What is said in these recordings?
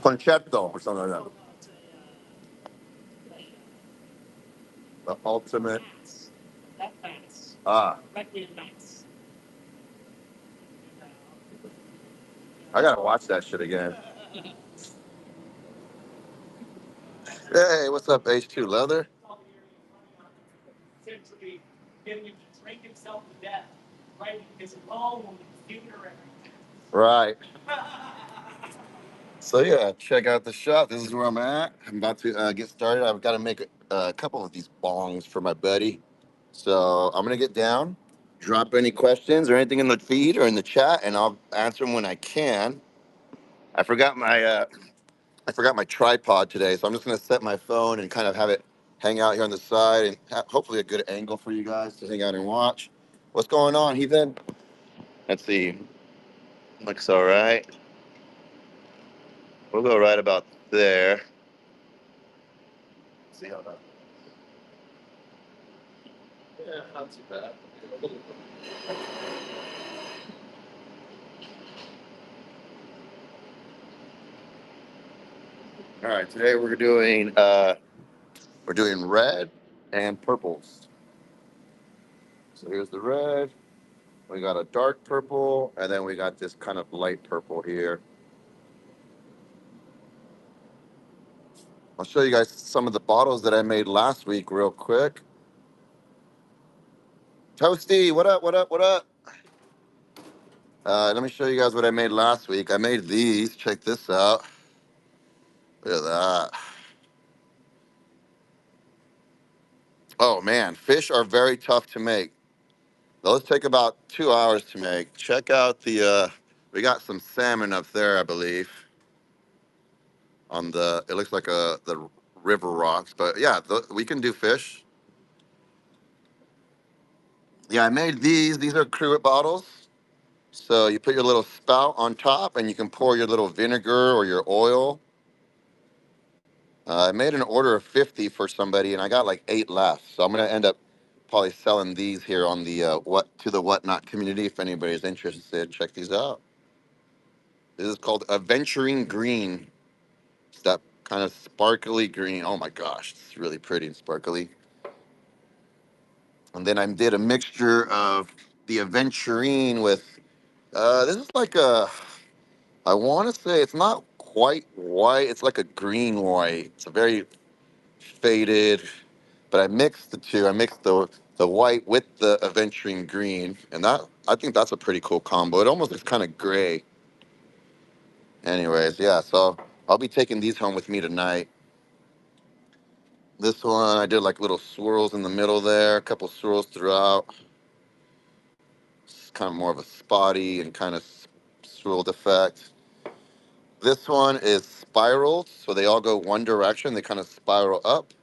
Concerto or something like that. The ultimate. Ah, I gotta watch that shit again. Hey, what's up, H2 Leather? Right. So yeah, check out the shop. This is where I'm at. I'm about to get started. I've got to make a couple of these bongs for my buddy. So I'm gonna get down, drop any questions or anything in the feed or in the chat, and I'll answer them when I can. I forgot my tripod today, so I'm just gonna set my phone and kind of have it hang out here on the side and hopefully a good angle for you guys to hang out and watch. What's going on, Heathen? Let's see. Looks all right. We'll go right about there. See how that. Yeah, not too bad. All right, today we're doing red and purples. So here's the red. We got a dark purple, and then we got this kind of light purple here. I'll show you guys some of the bottles that I made last week real quick. Toasty, what up, what up, what up? Let me show you guys what I made last week. I made these. Check this out. Look at that. Oh, man. Fish are very tough to make. Those take about 2 hours to make. Check out we got some salmon up there, I believe. It looks like the river rocks. But yeah, we can do fish. Yeah, I made these. These are cruet bottles. So you put your little spout on top and you can pour your little vinegar or your oil. I made an order of 50 for somebody and I got like 8 left. So I'm going to end up probably selling these here on the the whatnot community. If anybody's interested, check these out. This is called Aventuring Green. It's that kind of sparkly green. Oh my gosh, it's really pretty and sparkly. And then I did a mixture of the Aventurine with, this is like I want to say it's not quite white. It's like a green white. It's a very faded, but I mixed the two. I mixed the white with the aventurine green, and that I think that's a pretty cool combo. It almost looks kind of gray. Anyways, yeah. So I'll be taking these home with me tonight. This one I did like little swirls in the middle there, a couple swirls throughout. It's kind of more of a spotty and kind of swirled effect. This one is spiraled, so they all go one direction. They kind of spiral up.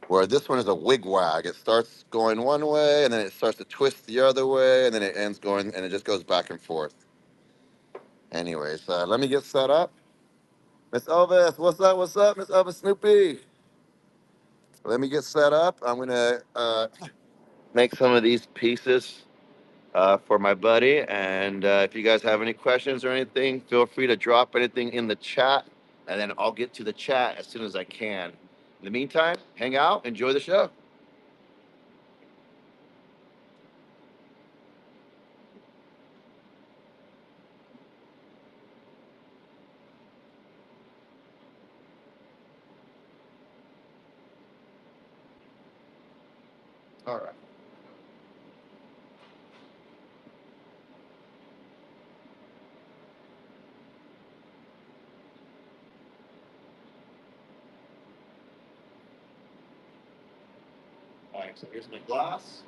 Where this one is a wigwag. It starts going one way, and then it starts to twist the other way, and then it ends going, and it just goes back and forth. Anyways, let me get set up. Miss Elvis, what's up? What's up, Miss Elvis Snoopy? Let me get set up. I'm gonna make some of these pieces for my buddy, and if you guys have any questions or anything, feel free to drop anything in the chat, and then I'll get to the chat as soon as I can. In the meantime, hang out, enjoy the show. All right. All right, so here's my glass.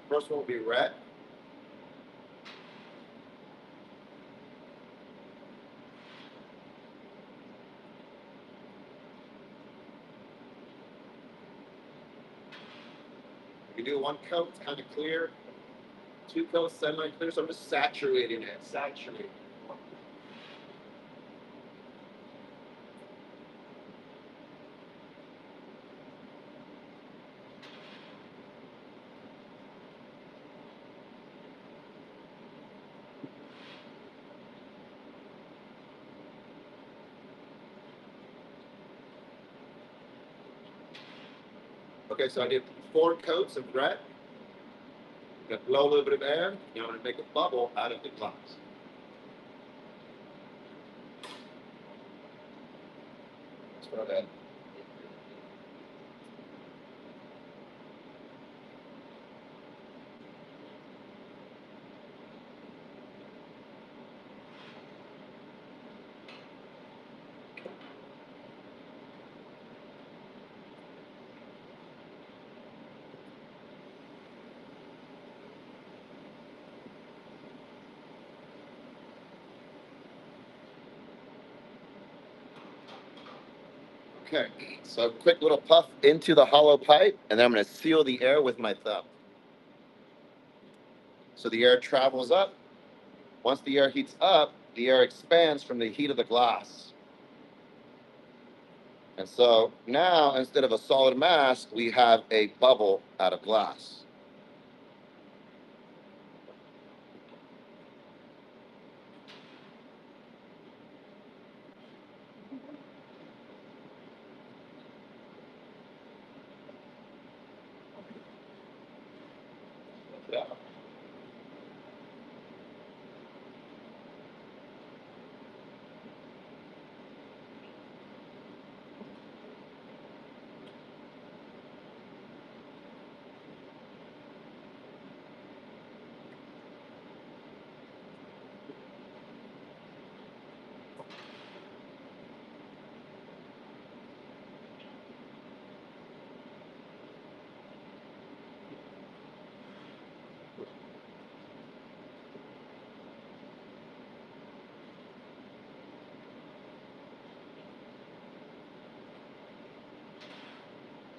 First one will be red. We do one coat, it's kind of clear. Two coats, semi-clear, so I'm just saturating it. Saturating. Okay, so I did 4 coats of red. I'm gonna blow a little bit of air. You know, I'm gonna make a bubble out of the glass. Let's throw that. Okay, so quick little puff into the hollow pipe, and then I'm going to seal the air with my thumb. So the air travels up. Once the air heats up, the air expands from the heat of the glass. And so now, instead of a solid mass, we have a bubble out of glass. Yeah.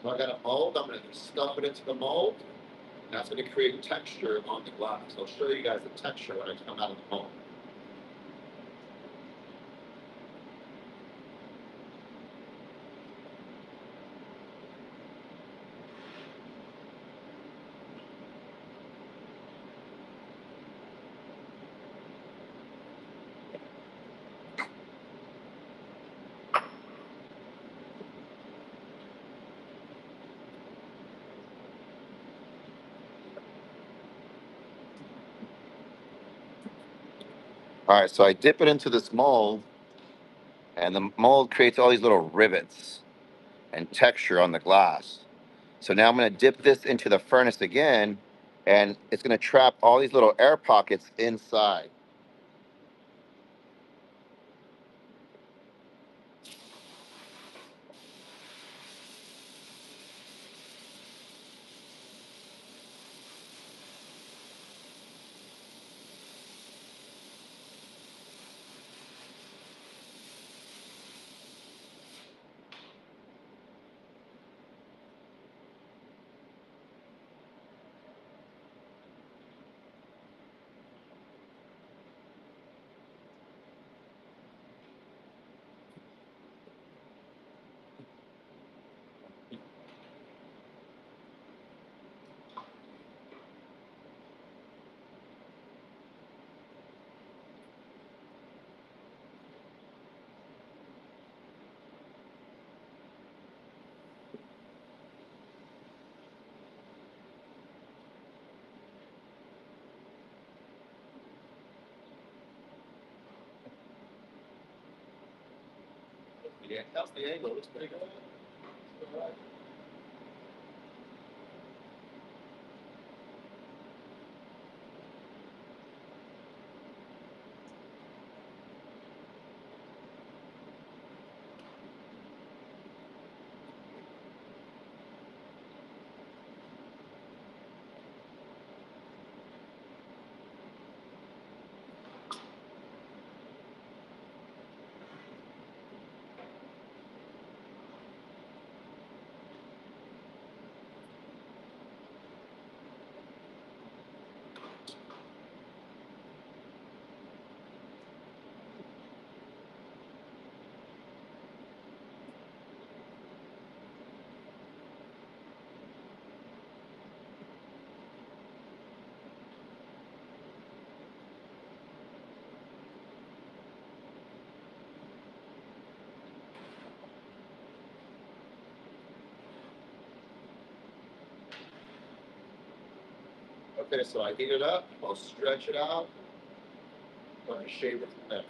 So I got a mold. I'm going to stuff it into the mold. And that's going to create texture on the glass. I'll show you guys the texture when I come out of the mold. All right, so I dip it into this mold, and the mold creates all these little rivets and texture on the glass. So now I'm going to dip this into the furnace again, and it's going to trap all these little air pockets inside. Yeah, that's the angle. Looks pretty good. All right. Okay, so I heat it up, I'll stretch it out, I'm gonna shave it from there.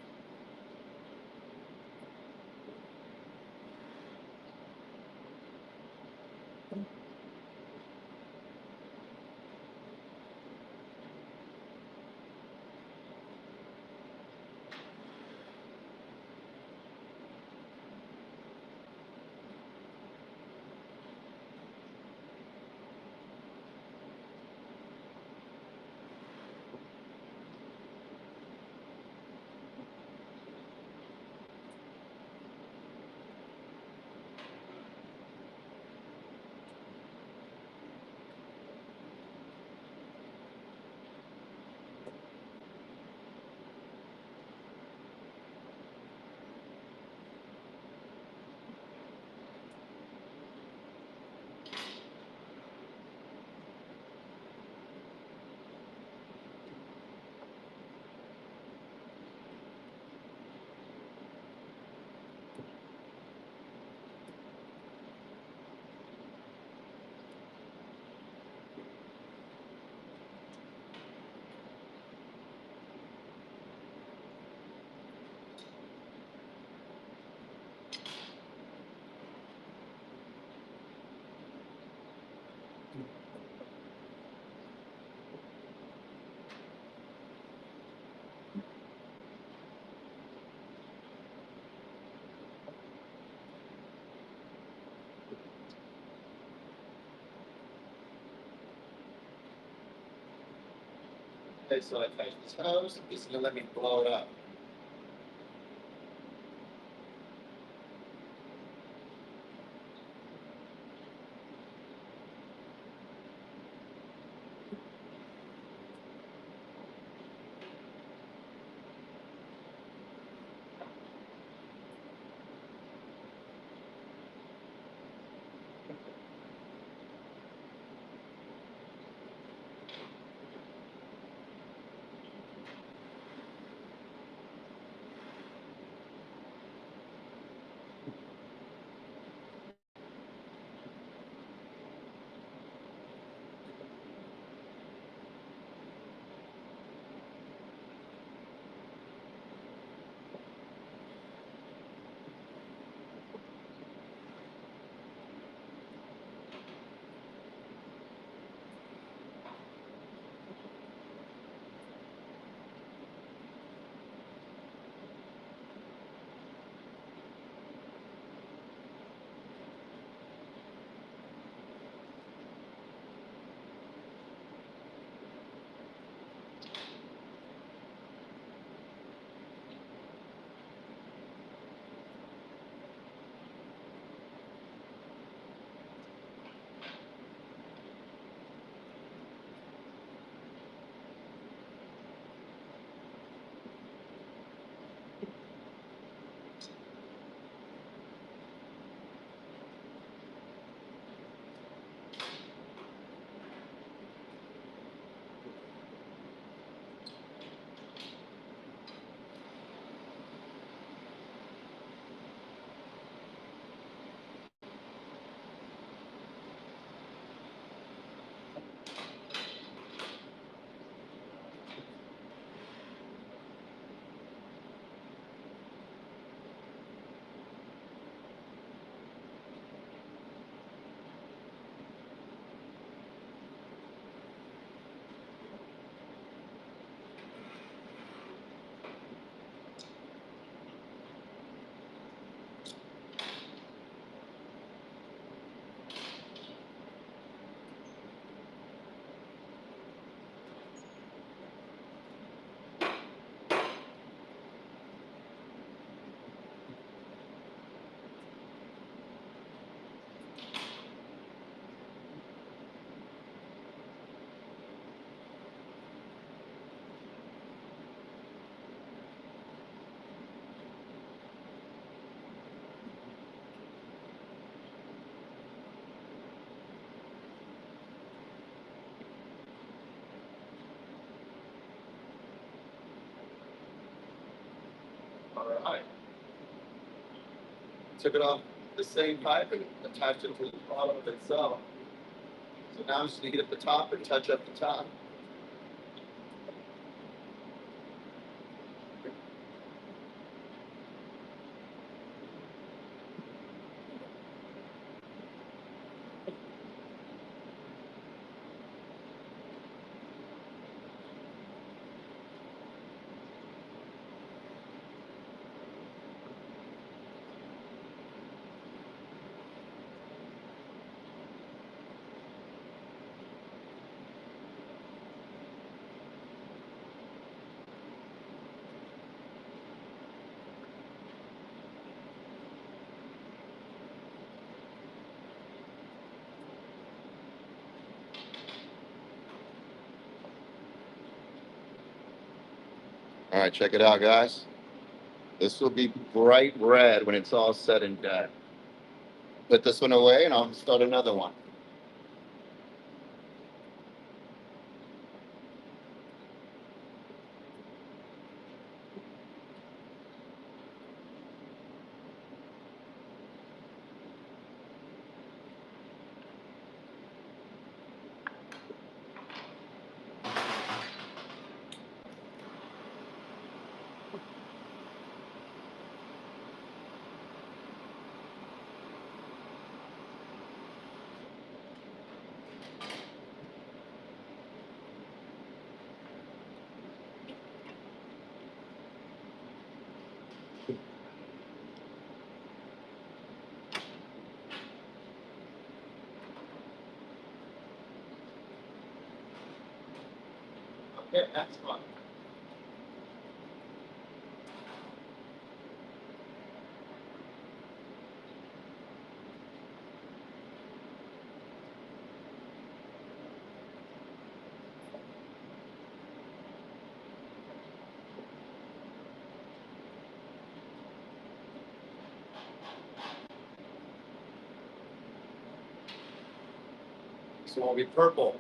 Okay, so I touch the toes, it's gonna let me blow it up. All right. Took it off the same pipe and attached it to the bottom of itself. So now I'm just gonna get at the top and touch up the top. All right, check it out, guys. This will be bright red when it's all said and done. Put this one away and I'll start another one. Okay, that's fun. This one will be purple.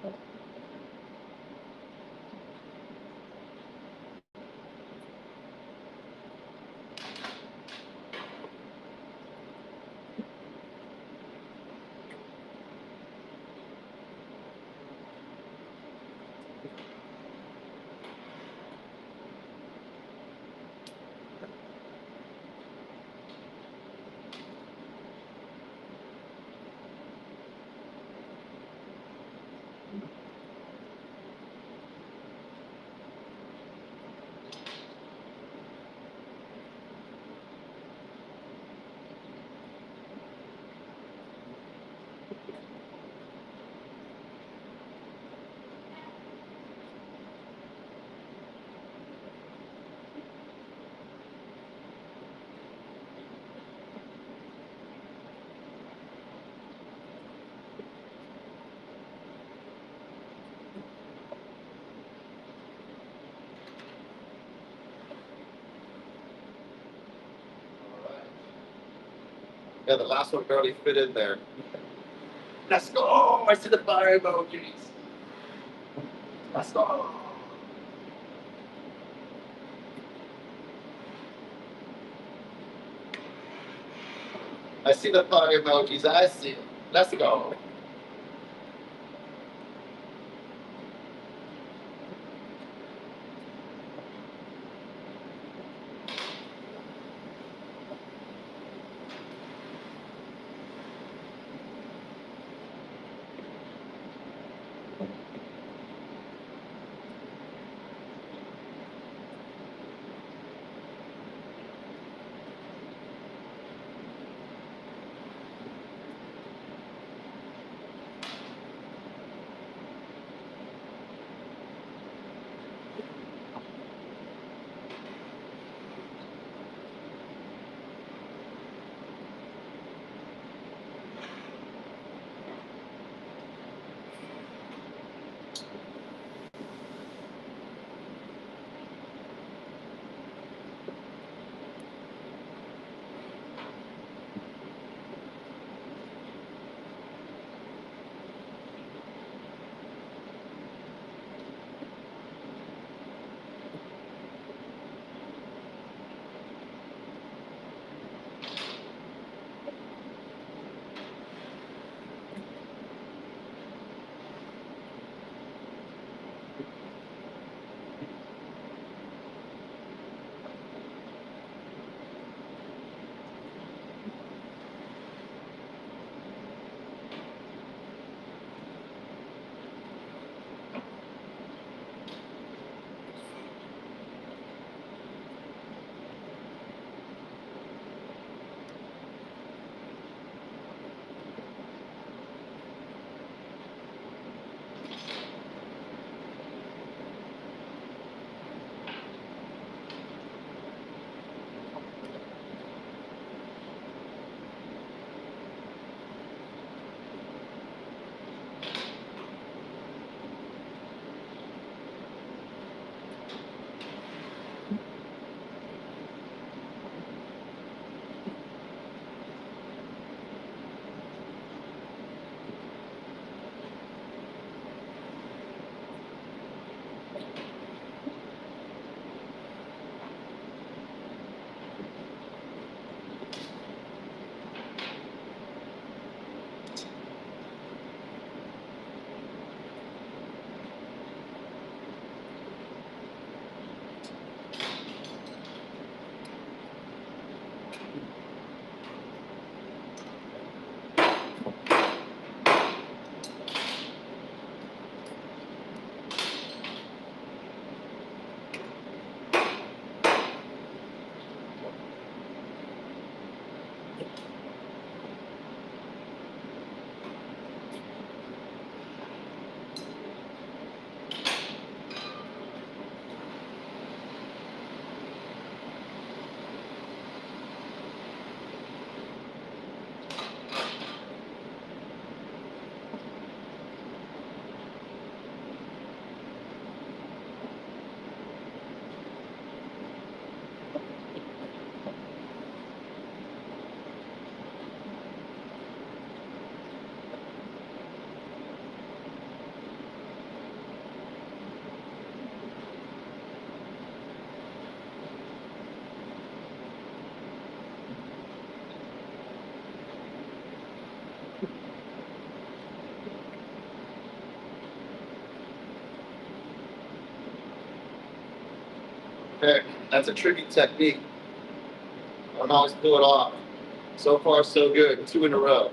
Yeah, the last one barely fit in there. Let's go! I see the fire emojis. Let's go! I see the fire emojis. I see it. Let's go. Okay, that's a tricky technique. I don't always pull it off. So far, so good. 2 in a row.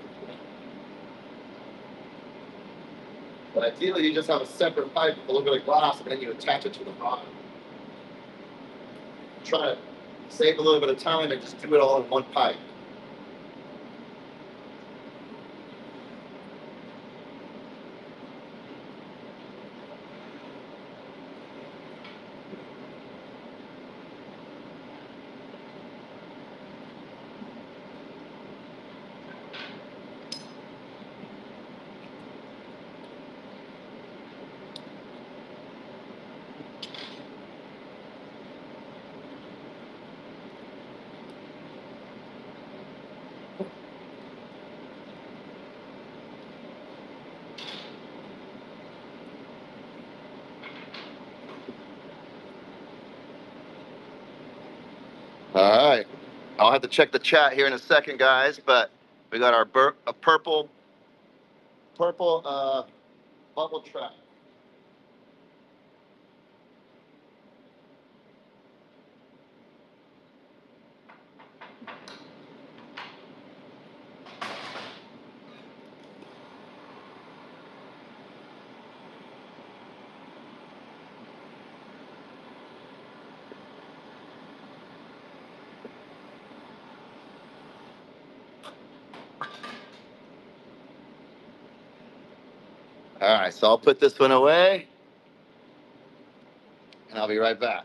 But ideally, you just have a separate pipe with a little bit of glass, and then you attach it to the bottom. Try to save a little bit of time and just do it all in one pipe. All right. I'll have to check the chat here in a second, guys, but we got our a purple bubble trap. All right, so I'll put this one away, and I'll be right back.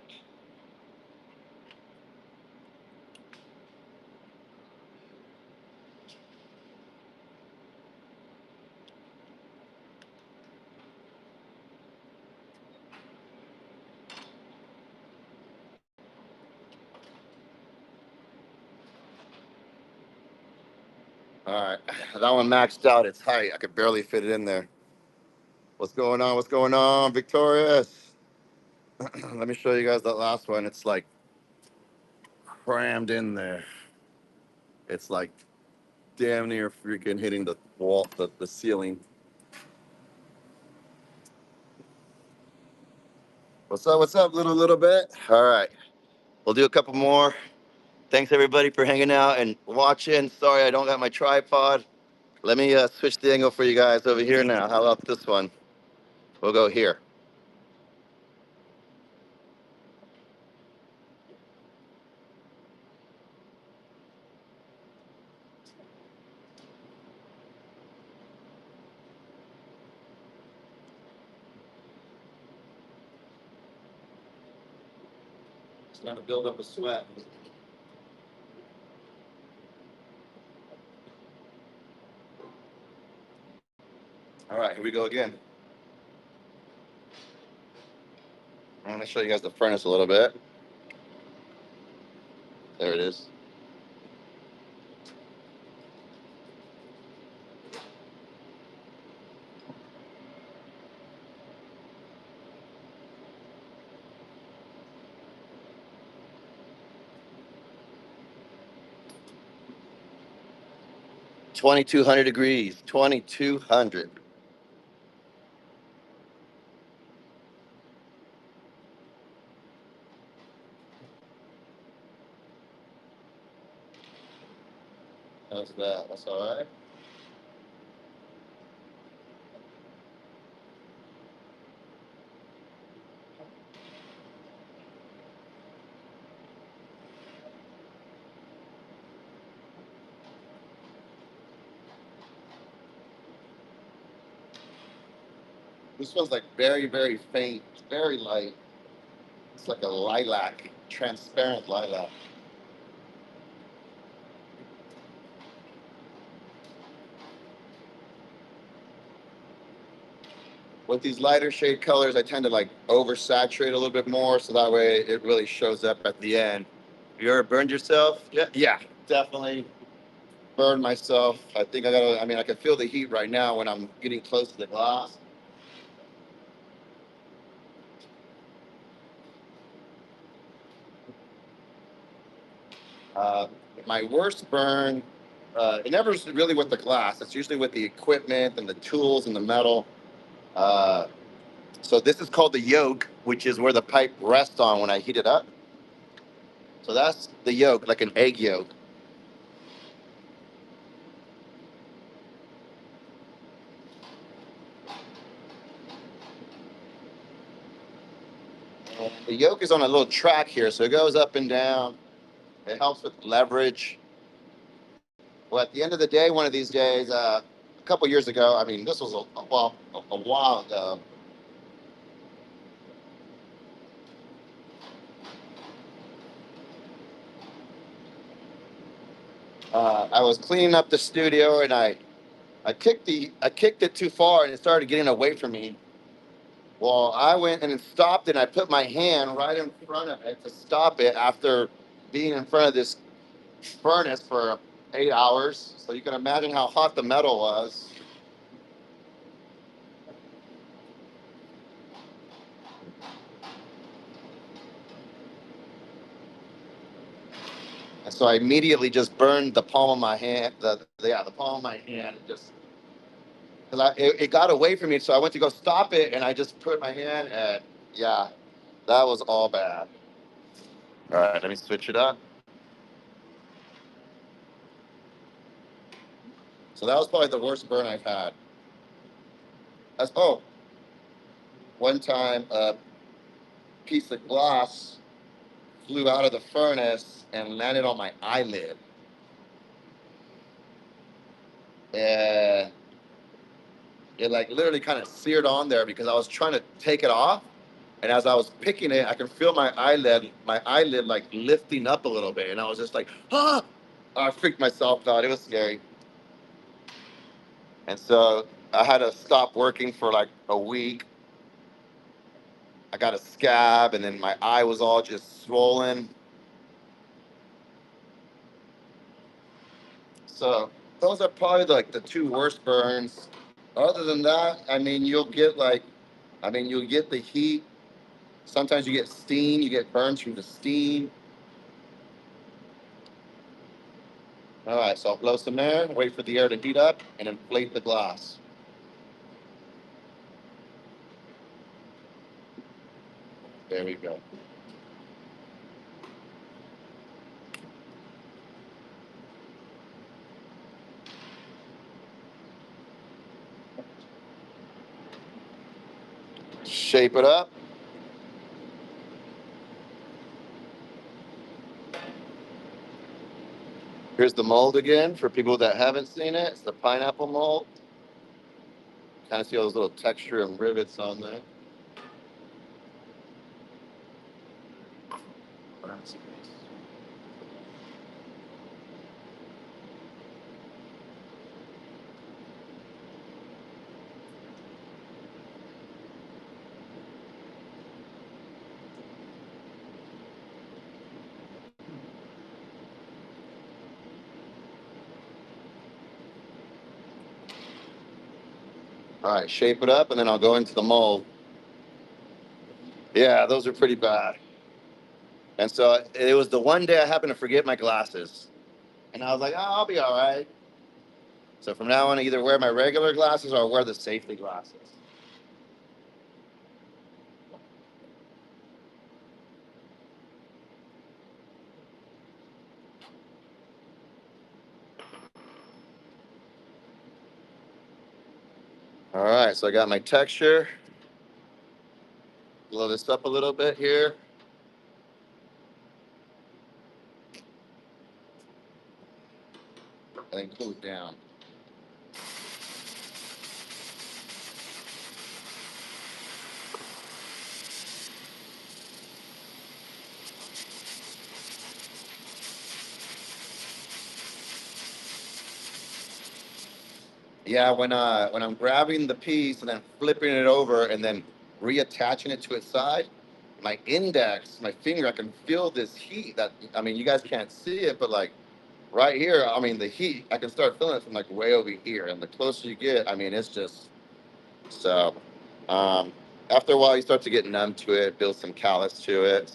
All right, that one maxed out its height. I could barely fit it in there. What's going on? What's going on, Victorious? Let me show you guys that last one. It's like crammed in there. It's like damn near freaking hitting the wall, the ceiling. What's up? What's up? Little bit. All right, we'll do a couple more. Thanks everybody for hanging out and watching. Sorry I don't got my tripod. Let me switch the angle for you guys over here now. How about this one? We'll go here. It's going to build up a sweat. All right, here we go again. I'm going to show you guys the furnace a little bit. There it is. $2,200 degrees. 2,200. How's that? That's all right. This one's like very faint. It's very light. It's like a lilac, transparent lilac. With these lighter shade colors, I tend to like oversaturate a little bit more, so that way it really shows up at the end. You ever burned yourself? Yeah, definitely burned myself. I think I mean, I can feel the heat right now when I'm getting close to the glass. Uh, my worst burn, it never is really with the glass. It's usually with the equipment and the tools and the metal. Uh, so this is called the yoke, which is where the pipe rests on when I heat it up. So that's the yolk, like an egg yolk. And the yolk is on a little track here, so it goes up and down. It helps with leverage. Well, at the end of the day, one of these days, a couple years ago, I mean, this was a while ago. I was cleaning up the studio and I kicked it too far and it started getting away from me. Well, I went and stopped it and I put my hand right in front of it to stop it after being in front of this furnace for 8 hours. So you can imagine how hot the metal was. And so I immediately just burned the palm of my hand, the palm of my hand, just because it got away from me. So I went to go stop it, and I just put my hand, and yeah, that was all bad. All right, let me switch it up. So that was probably the worst burn I've had. Oh, one time a piece of glass flew out of the furnace and landed on my eyelid, and it like literally kind of seared on there because I was trying to take it off. And as I was picking it, I can feel my eyelid like lifting up a little bit. And I was just like, ah! I freaked myself out. It was scary. And so I had to stop working for like a week. I got a scab, and then my eye was all just swollen. So those are probably like the two worst burns. Other than that, I mean, you'll get the heat. Sometimes you get steam. You get burns from the steam. All right, so I'll blow some air, wait for the air to heat up, and inflate the glass. There we go. Shape it up. Here's the mold again for people that haven't seen it. It's the pineapple mold. Kind of see all those little texture and rivets on there. All right, shape it up, and then I'll go into the mold. Yeah, those are pretty bad. And so it was the one day I happened to forget my glasses. And I was like, oh, I'll be all right. So from now on, I either wear my regular glasses or I'll wear the safety glasses. All right, so I got my texture. Blow this up a little bit here. And then cool it down. Yeah, when I'm grabbing the piece and then flipping it over and then reattaching it to its side, my index, my finger, I can feel this heat. That I mean, you guys can't see it, but like right here, I mean, the heat, I can start feeling it from like way over here. And the closer you get, I mean, it's just so. Um, After a while, you start to get numb to it, build some callus to it.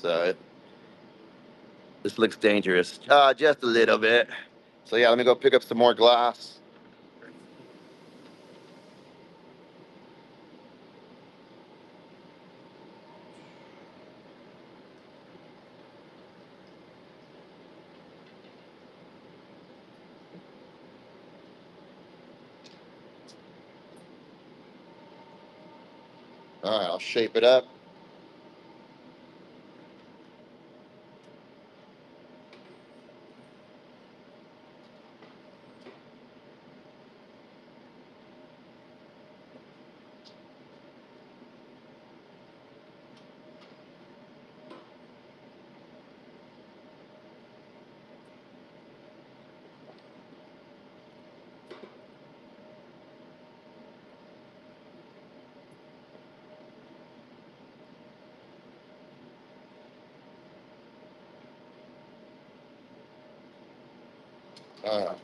This looks dangerous, just a little bit. So yeah, let me go pick up some more glass. All right, I'll shape it up. All right.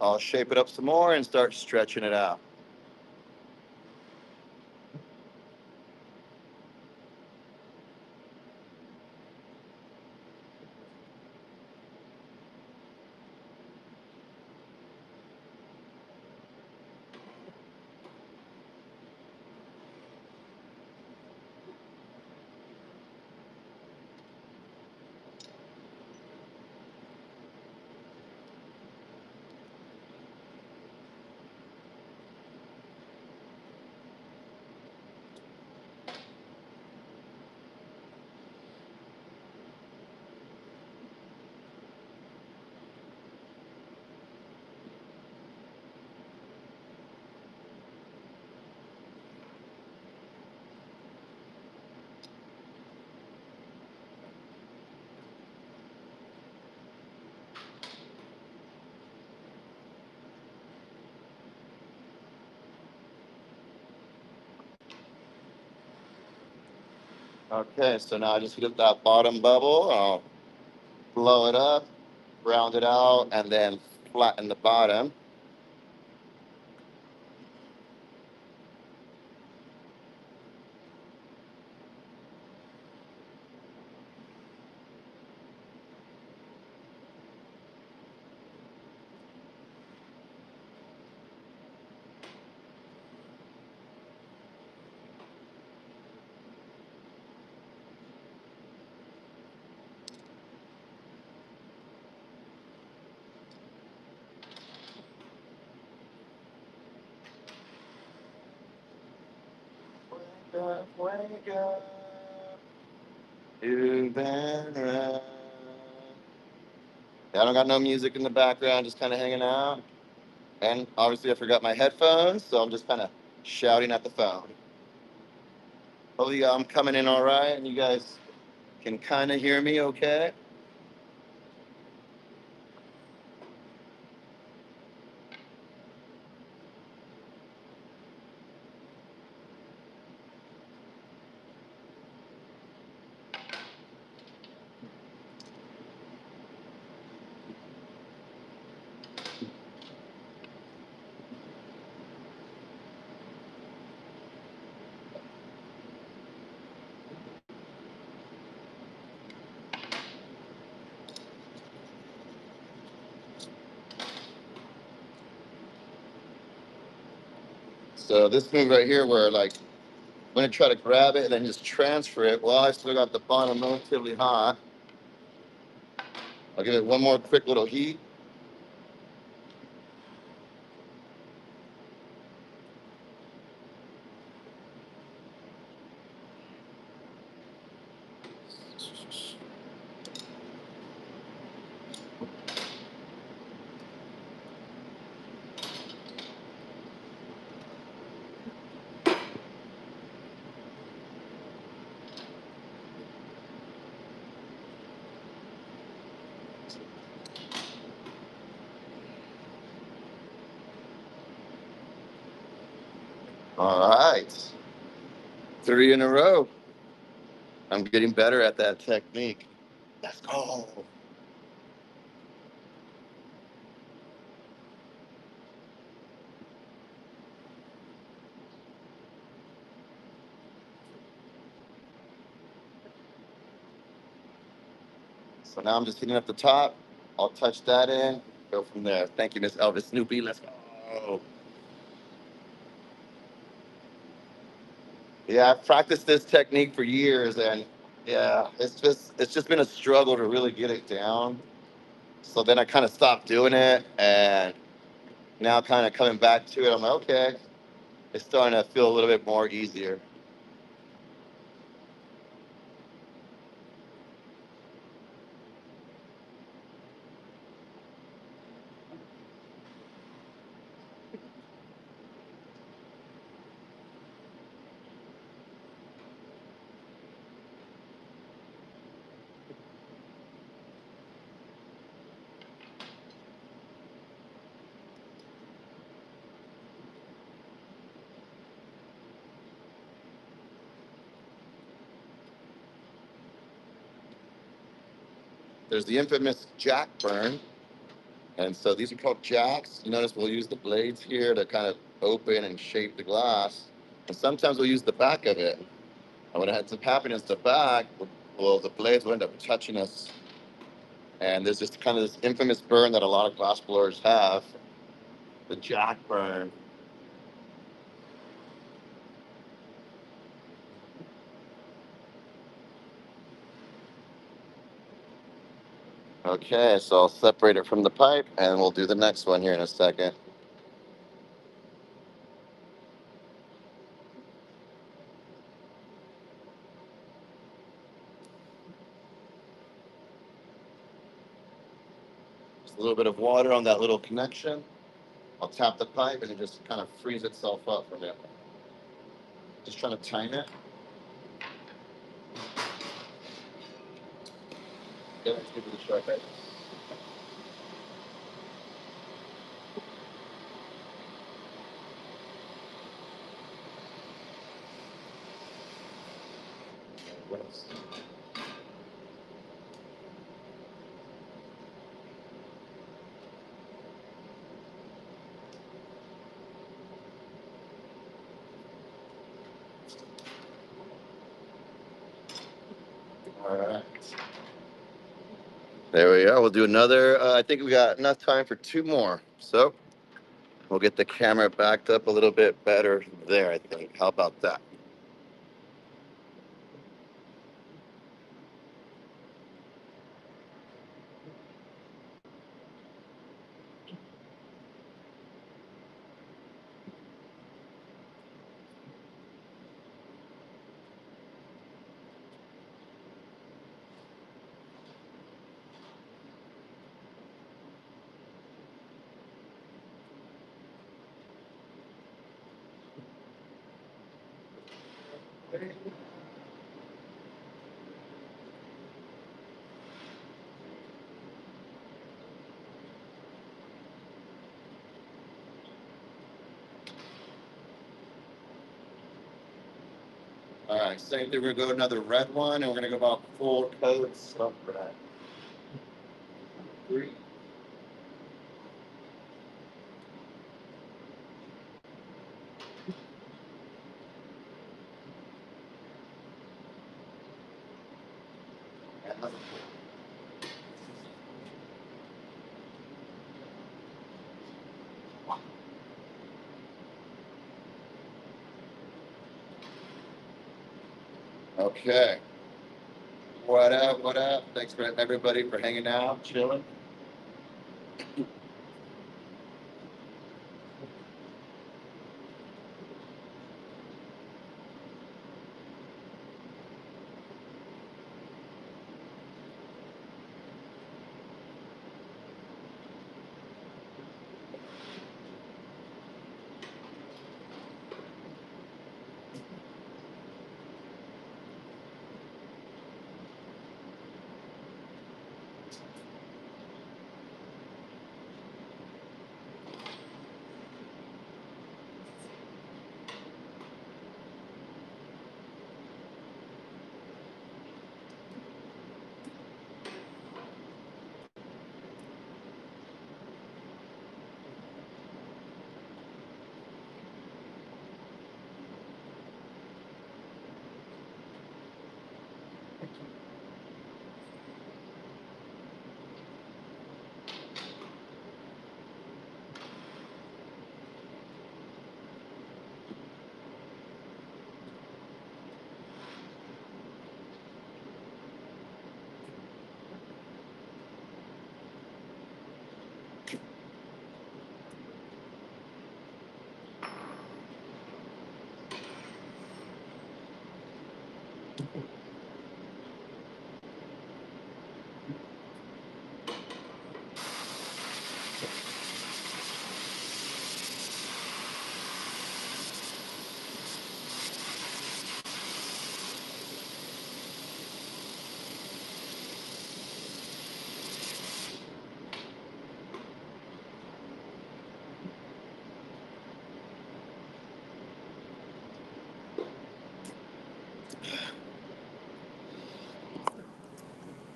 I'll shape it up some more and start stretching it out. Okay, so now I just get that bottom bubble. I'll blow it up, round it out, and then flatten the bottom. Wake up, you've been around. I don't got no music in the background, just kind of hanging out. And obviously, I forgot my headphones, so I'm just kind of shouting at the phone. Hopefully, I'm coming in all right, and you guys can kind of hear me okay. So this move right here, where like I'm gonna try to grab it and then just transfer it. Well, I still got the bottom relatively hot. I'll give it one more quick little heat. All right, 3 in a row. I'm getting better at that technique. Let's go. So now I'm just heating up the top. I'll touch that in. Go from there. Thank you, Miss Elvis Snoopy. Let's go. Yeah, I've practiced this technique for years, and yeah, it's just been a struggle to really get it down. So then I kind of stopped doing it, and now kind of coming back to it, I'm like, okay, it's starting to feel a little bit more easier. There's the infamous jack burn, and so these are called jacks. You notice we'll use the blades here to kind of open and shape the glass, and sometimes we'll use the back of it. And what ends up happening is the back, well, the blades will end up touching us, and there's just kind of this infamous burn that a lot of glass blowers have, the jack burn. Okay, so I'll separate it from the pipe, and we'll do the next one here in a second. Just a little bit of water on that little connection. I'll tap the pipe, and it just kind of frees itself up from it. Just trying to time it. Yeah, let's give it a try. All right. There we go. We'll do another. I think we got enough time for two more. So we'll get the camera backed up a little bit better there, I think. How about that? All right, same thing. We're gonna go another red one, and we're gonna go about 4 coats of red. Three. And another four. Okay. What up? What up? Thanks for everybody for hanging out, chilling.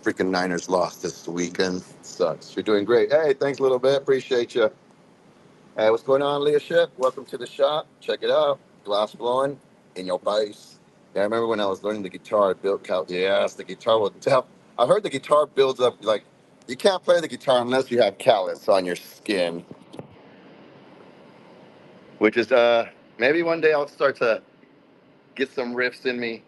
Freaking Niners lost this weekend. Sucks. You're doing great. Hey, thanks a little bit. Appreciate you. Hey, what's going on, Leadership? Welcome to the shop. Check it out. Glassblowing in your face. Yeah, I remember when I was learning the guitar, it built out. Yes, the guitar will tell. I heard the guitar builds up like you can't play the guitar unless you have callus on your skin, which is maybe one day I'll start to get some riffs in me.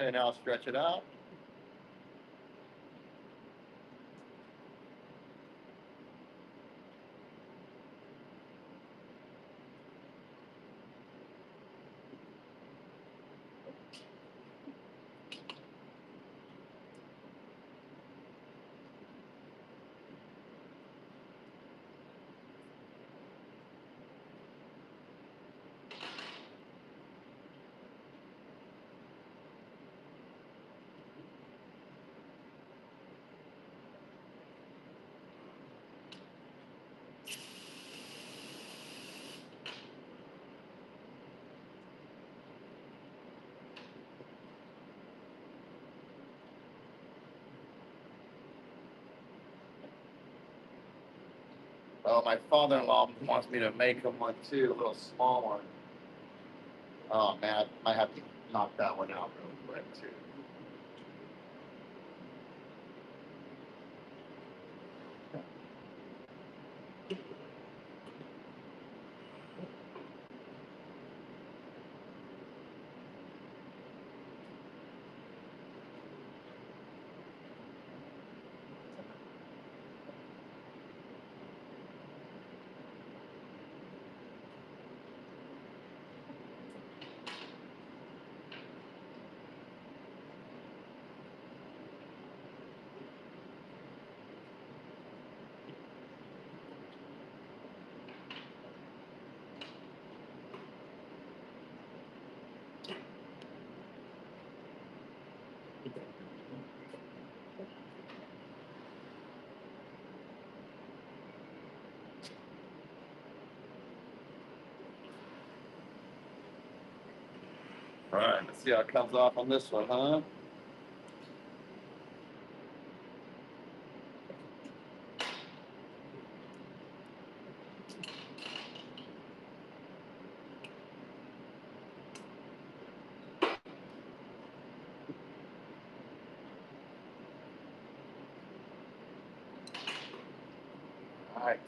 And now stretch it out. Oh, my father-in-law wants me to make him one too, a little small one. Oh man, I might have to knock that one out real quick too. All right, let's see how it comes off on this one, huh? right.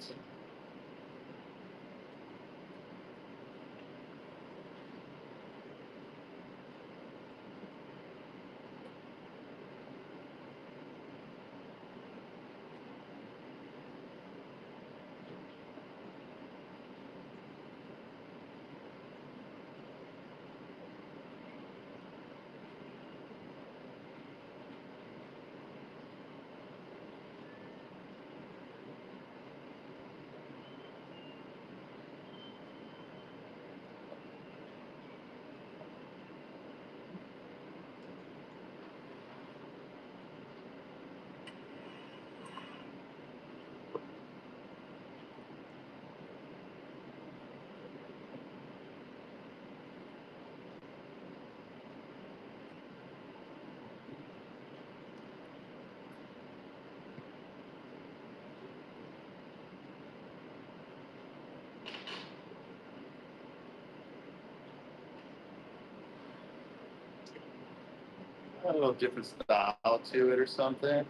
A little different style to it or something.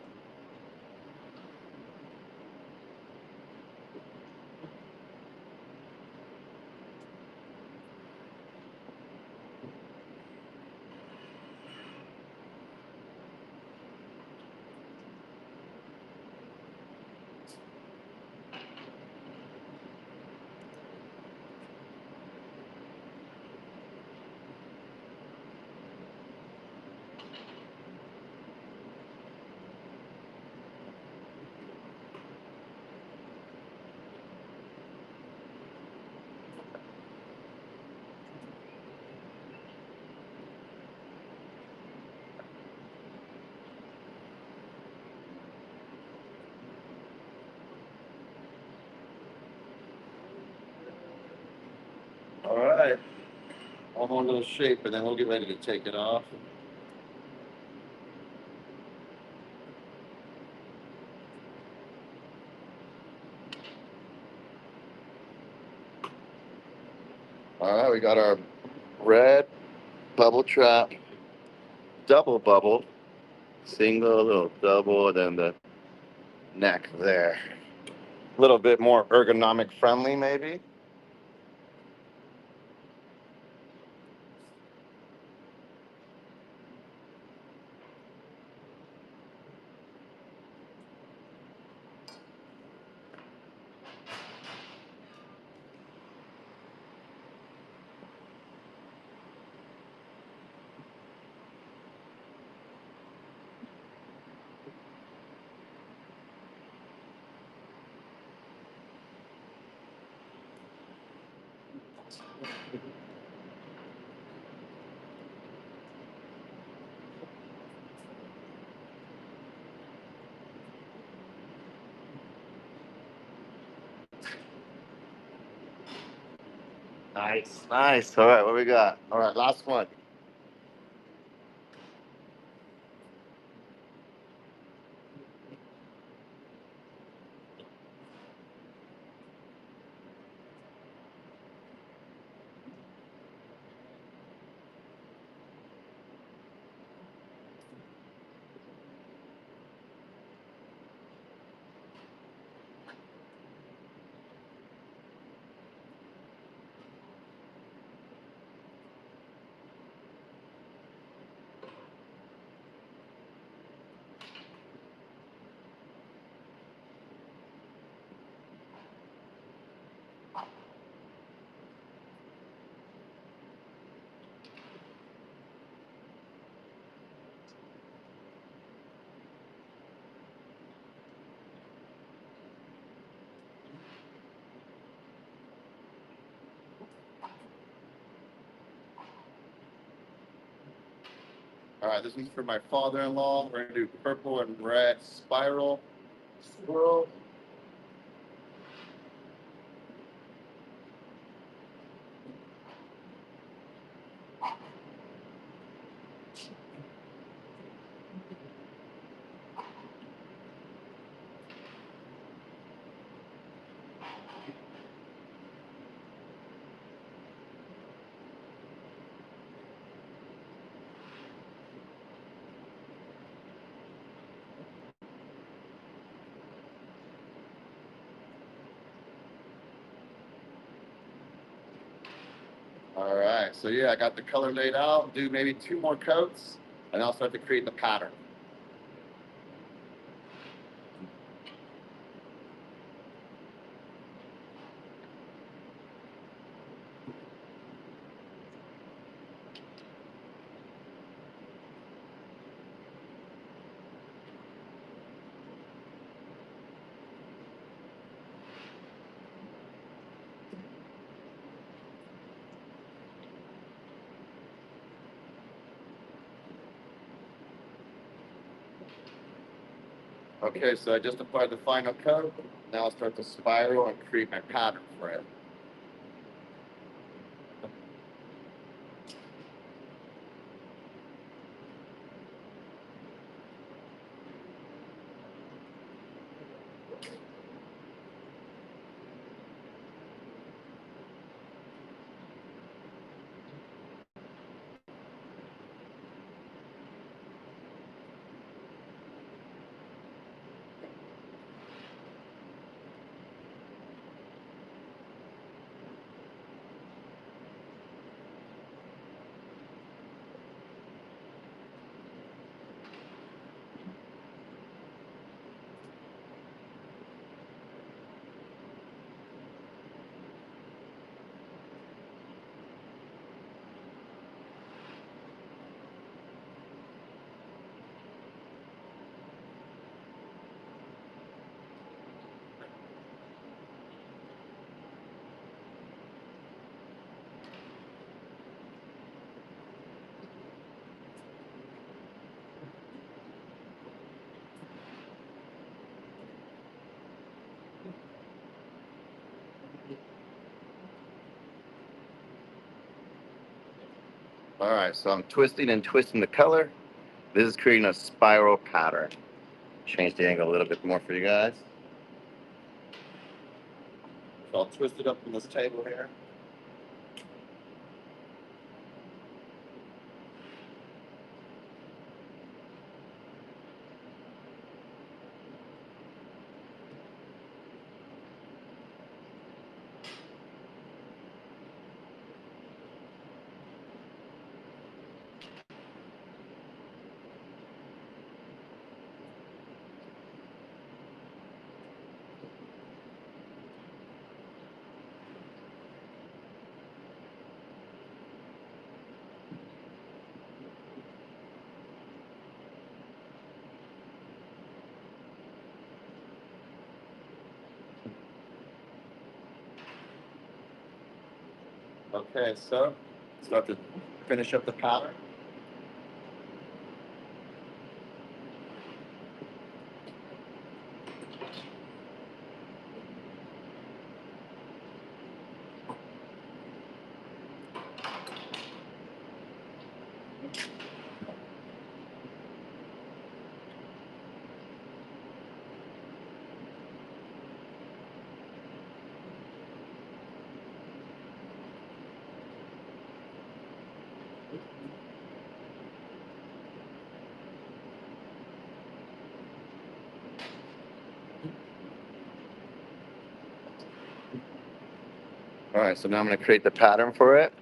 All right. One more little shape, and then we'll get ready to take it off. All right, we got our red bubble trap, double bubble, single, little double, then the neck there. A little bit more ergonomic friendly, maybe. Nice, nice. All right, what we got? All right, last one. All right, this is for my father-in-law. We're gonna do purple and red spiral swirl. so yeah, I got the color laid out. Do maybe 2 more coats, and I'll start to create the pattern. Okay, so I just applied the final coat. Now I'll start to spiral and create my pattern for it. All right, so I'm twisting and twisting the color. This is creating a spiral pattern. Change the angle a little bit more for you guys. So I'll twist it up on this table here. Okay, so start to finish up the pattern. All right, so now I'm going to create the pattern for it.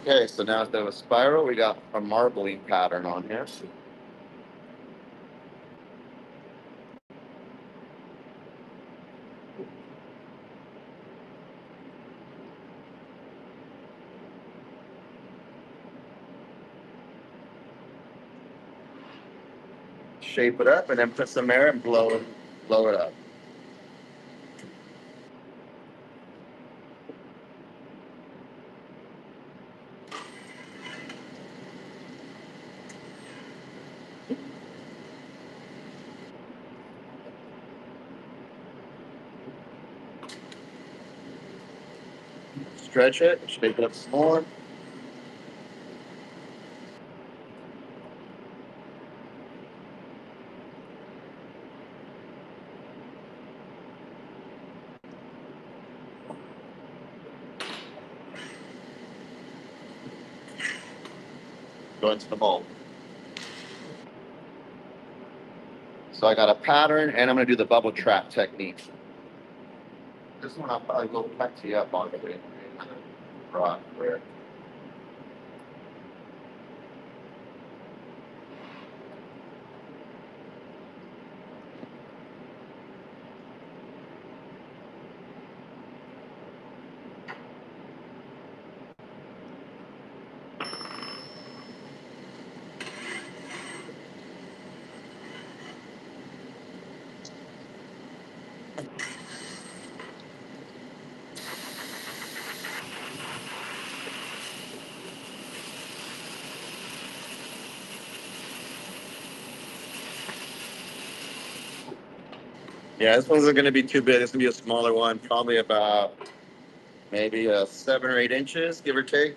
Okay, so now instead of a spiral, we got a marbling pattern on here. Shape it up and then put some air and blow it up. Stretch it, shape it up some more. Go into the mold. So I got a pattern and I'm gonna do the bubble trap technique. This one I'll probably go back to you up on it. Right, where? Yeah, this one's gonna be too big. This is gonna be a smaller one, probably about maybe 7 or 8 inches, give or take.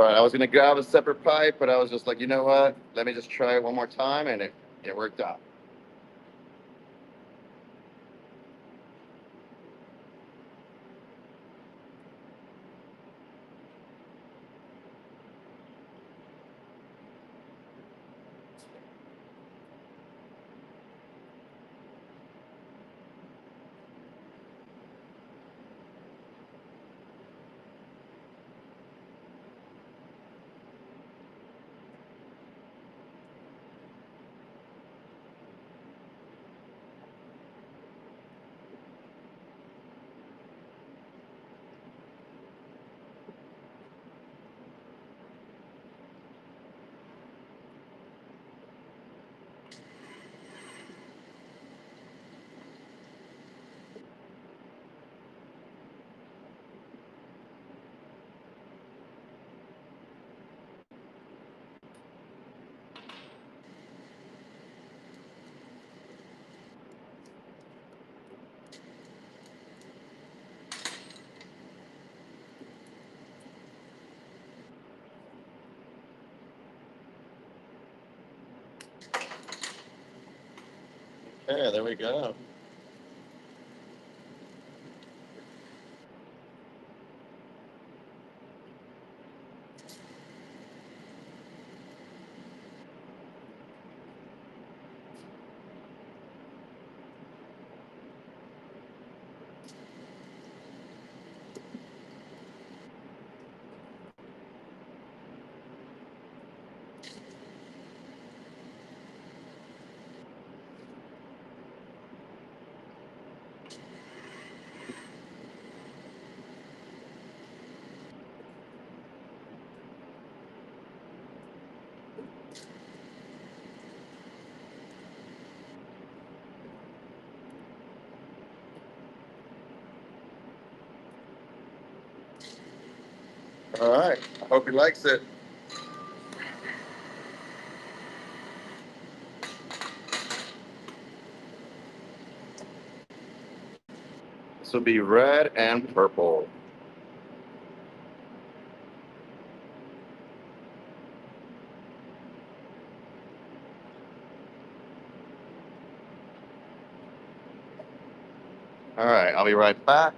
All right, I was gonna grab a separate pipe, but I was just like, you know what? Let me just try it one more time, and it worked out. Yeah, there we go. All right. I hope he likes it. This will be red and purple. All right, I'll be right back.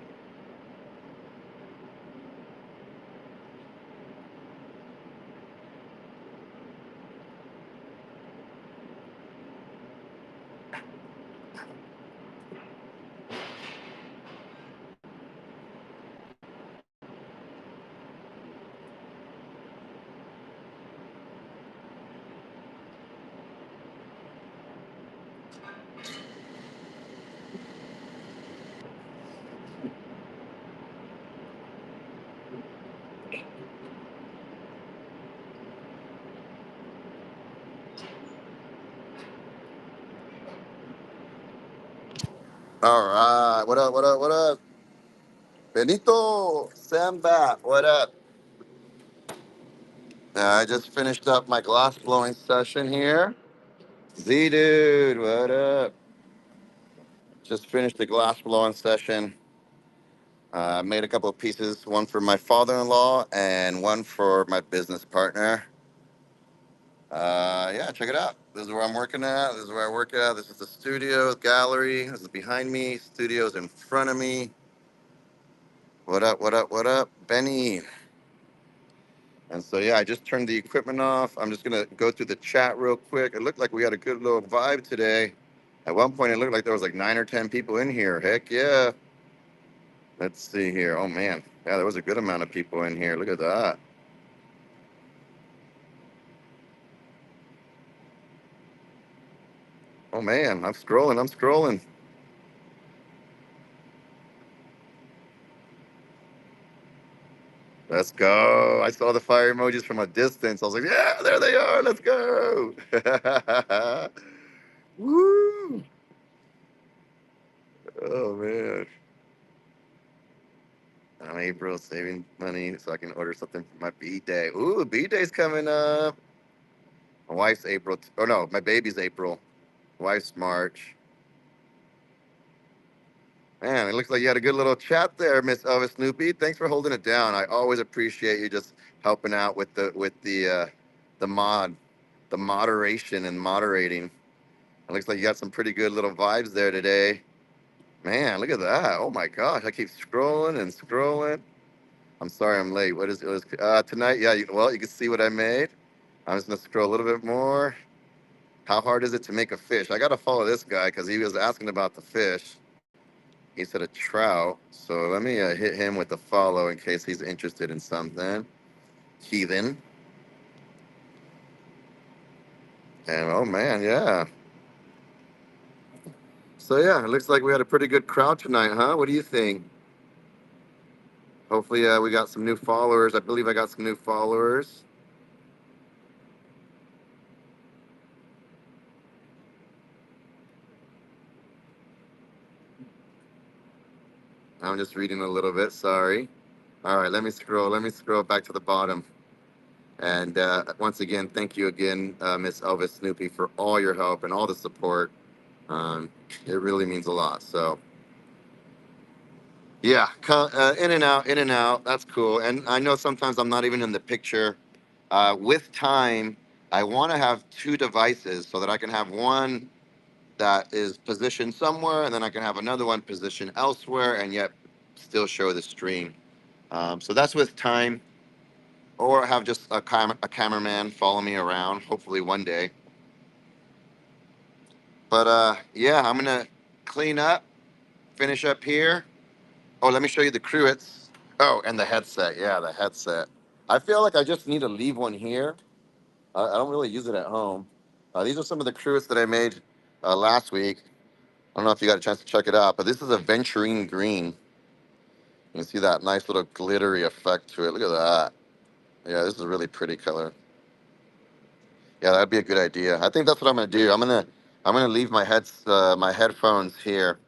All right. What up? What up? What up? Benito, Sambat, what up? I just finished up my glass blowing session here. Z dude, what up? Just finished the glass blowing session. Made a couple of pieces, one for my father-in-law and one for my business partner. Yeah, check it out. This is where I'm working at. This is where I work at. This is the studio, gallery. This is behind me. Studio's in front of me. What up? What up? What up, Benny? And so, yeah, I just turned the equipment off. I'm just going to go through the chat real quick. It looked like we had a good little vibe today. At one point, it looked like there was like 9 or 10 people in here. Heck yeah. Let's see here. Oh, man. Yeah, there was a good amount of people in here. Look at that. Oh, man. I'm scrolling. I'm scrolling. Let's go. I saw the fire emojis from a distance. I was like, yeah, there they are. Let's go. Woo. Oh, man. I'm April saving money so I can order something for my B day. Ooh, B day's coming up. My wife's April. Oh no, my baby's April. Wife's March. Man, it looks like you had a good little chat there, Miss Elvis Snoopy. Thanks for holding it down. I always appreciate you just helping out with the mod, the moderation and moderating. It looks like you got some pretty good little vibes there today. Man, look at that. Oh my gosh, I keep scrolling and scrolling. I'm sorry I'm late. What is it? Was, tonight? Yeah, well, you can see what I made. I'm just gonna scroll a little bit more. How hard is it to make a fish? I gotta follow this guy because he was asking about the fish. He said a trout. So let me hit him with the follow in case he's interested in something. Heathen. And oh man, yeah. So yeah, it looks like we had a pretty good crowd tonight, huh? What do you think? Hopefully, we got some new followers. I believe I got some new followers. I'm just reading a little bit. Sorry. All right, let me scroll. Let me scroll back to the bottom. And once again, thank you again, Miss Elvis Snoopy, for all your help and all the support. It really means a lot. So yeah, in and out, in and out. That's cool. And I know sometimes I'm not even in the picture. With time, I want to have two devices so that I can have one that is positioned somewhere, and then I can have another one positioned elsewhere, and yet still show the stream. So that's with time, or have just a cameraman follow me around. Hopefully one day. But yeah, I'm gonna clean up, finish up here. Oh, let me show you the cruets. Oh, and the headset. Yeah, the headset. I feel like I just need to leave one here. I don't really use it at home. These are some of the cruets that I made last week. I don't know if you got a chance to check it out, but this is a venturine green. You can see that nice little glittery effect to it. Look at that. Yeah, this is a really pretty color. Yeah, that'd be a good idea. I think that's what I'm gonna do. I'm gonna leave my headphones here.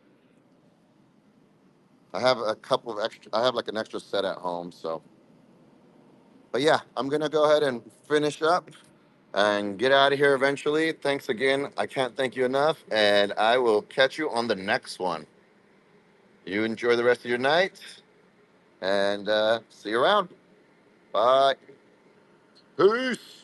I have a couple of extra. I have like an extra set at home. So, but yeah, I'm gonna go ahead and finish up and get out of here eventually. Thanks again. I can't thank you enough, and I will catch you on the next one. You enjoy the rest of your night, and see you around. Bye. Peace.